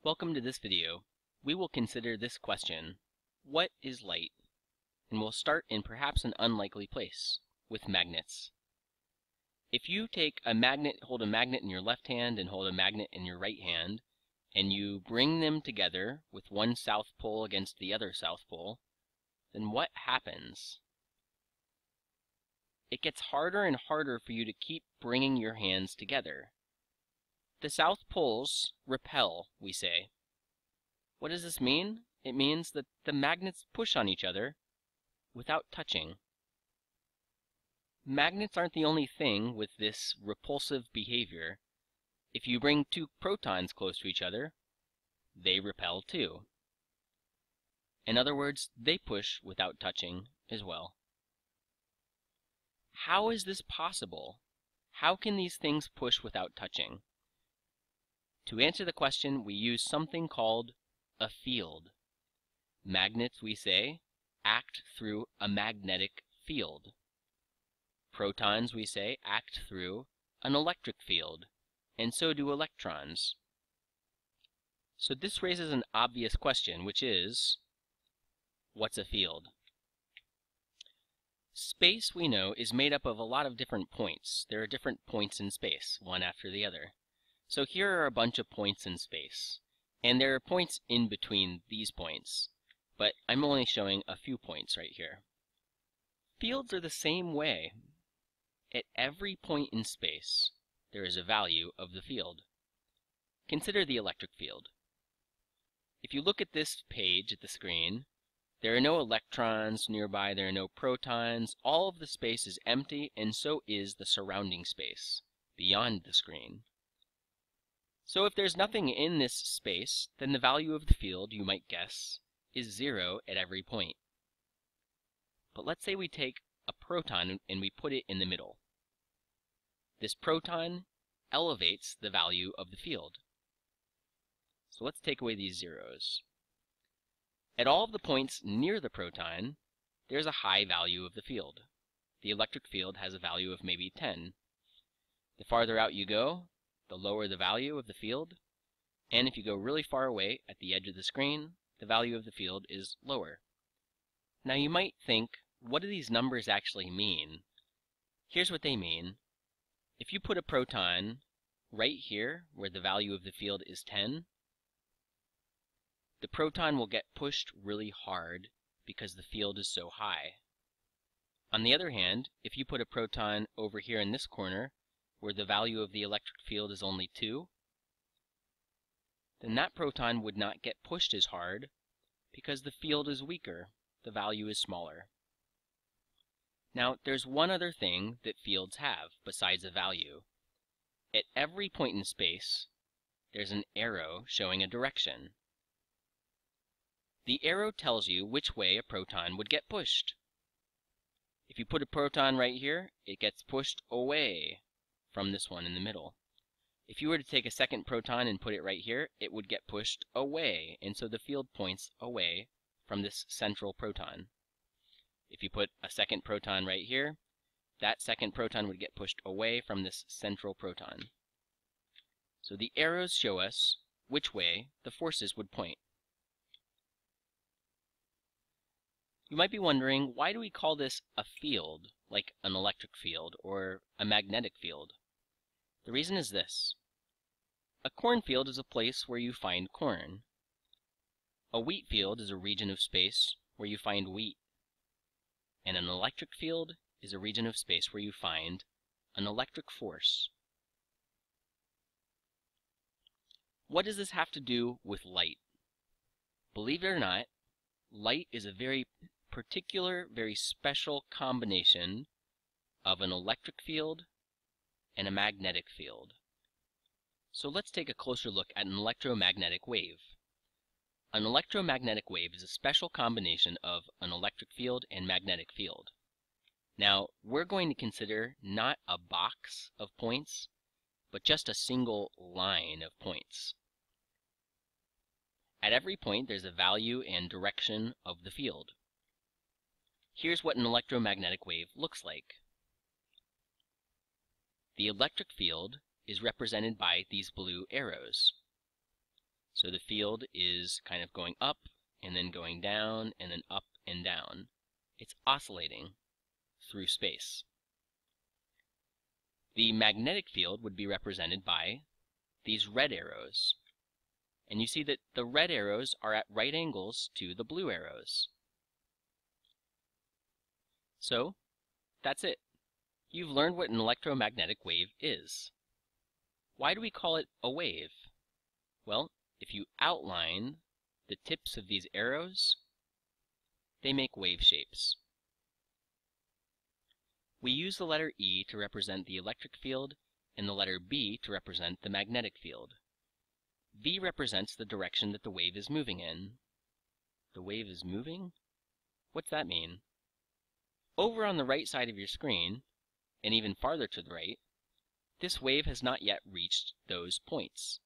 Welcome to this video. We will consider this question: what is light? And we'll start in perhaps an unlikely place, with magnets. If you take a magnet, hold a magnet in your left hand and hold a magnet in your right hand, and you bring them together with one south pole against the other south pole, then what happens? It gets harder and harder for you to keep bringing your hands together. The south poles repel, we say. What does this mean? It means that the magnets push on each other without touching. Magnets aren't the only thing with this repulsive behavior. If you bring two protons close to each other, they repel too. In other words, they push without touching as well. How is this possible? How can these things push without touching? To answer the question, we use something called a field. Magnets, we say, act through a magnetic field. Protons, we say, act through an electric field, and so do electrons. So this raises an obvious question, which is, what's a field? Space, we know, is made up of a lot of different points. There are different points in space, one after the other. So here are a bunch of points in space, and there are points in between these points, but I'm only showing a few points right here. Fields are the same way. At every point in space, there is a value of the field. Consider the electric field. If you look at this page at the screen, there are no electrons nearby, there are no protons. All of the space is empty, and so is the surrounding space beyond the screen. So if there's nothing in this space, then the value of the field, you might guess, is 0 at every point. But let's say we take a proton and we put it in the middle. This proton elevates the value of the field. So let's take away these zeros. At all of the points near the proton, there's a high value of the field. The electric field has a value of maybe 10. The farther out you go, the lower the value of the field, and if you go really far away at the edge of the screen, the value of the field is lower. Now you might think, what do these numbers actually mean? Here's what they mean. If you put a proton right here, where the value of the field is 10, the proton will get pushed really hard because the field is so high. On the other hand, if you put a proton over here in this corner, where the value of the electric field is only 2, then that proton would not get pushed as hard because the field is weaker, the value is smaller. Now, there's one other thing that fields have besides a value. At every point in space, there's an arrow showing a direction. The arrow tells you which way a proton would get pushed. If you put a proton right here, it gets pushed away from this one in the middle. If you were to take a second proton and put it right here, it would get pushed away, and so the field points away from this central proton. If you put a second proton right here, that second proton would get pushed away from this central proton. So the arrows show us which way the forces would point. You might be wondering, why do we call this a field, like an electric field or a magnetic field? The reason is this. A cornfield is a place where you find corn. A wheat field is a region of space where you find wheat. And an electric field is a region of space where you find an electric force. What does this have to do with light? Believe it or not, light is a very particular, very special combination of an electric field and a magnetic field. So let's take a closer look at an electromagnetic wave. An electromagnetic wave is a special combination of an electric field and magnetic field. Now, we're going to consider not a box of points, but just a single line of points. At every point, there's a value and direction of the field. Here's what an electromagnetic wave looks like. The electric field is represented by these blue arrows. So the field is kind of going up and then going down and then up and down. It's oscillating through space. The magnetic field would be represented by these red arrows. And you see that the red arrows are at right angles to the blue arrows. So that's it. You've learned what an electromagnetic wave is. Why do we call it a wave? Well, if you outline the tips of these arrows, they make wave shapes. We use the letter E to represent the electric field and the letter B to represent the magnetic field. V represents the direction that the wave is moving in. The wave is moving? What's that mean? Over on the right side of your screen, and even farther to the right, this wave has not yet reached those points.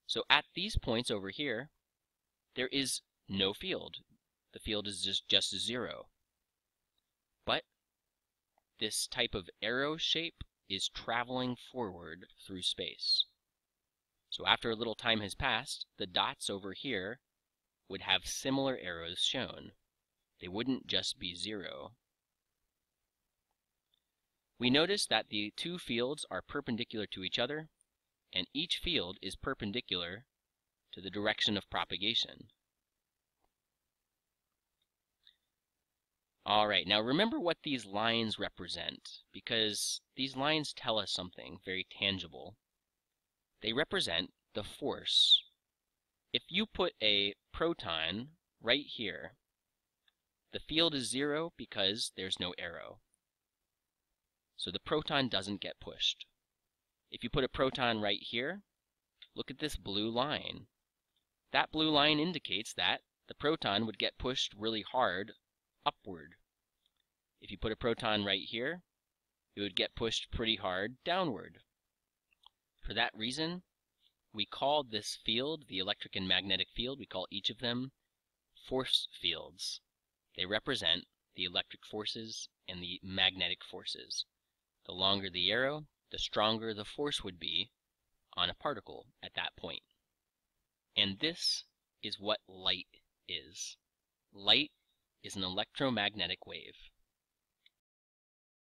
So at these points over here, there is no field. The field is just 0. But this type of arrow shape is traveling forward through space. So after a little time has passed, the dots over here would have similar arrows shown. They wouldn't just be 0. We notice that the two fields are perpendicular to each other, and each field is perpendicular to the direction of propagation. All right, now remember what these lines represent, because these lines tell us something very tangible. They represent the force. If you put a proton right here, the field is 0 because there's no arrow. So the proton doesn't get pushed. If you put a proton right here, look at this blue line. That blue line indicates that the proton would get pushed really hard upward. If you put a proton right here, it would get pushed pretty hard downward. For that reason, we call this field, the electric and magnetic field, we call each of them force fields. They represent the electric forces and the magnetic forces. The longer the arrow, the stronger the force would be on a particle at that point. And this is what light is. Light is an electromagnetic wave.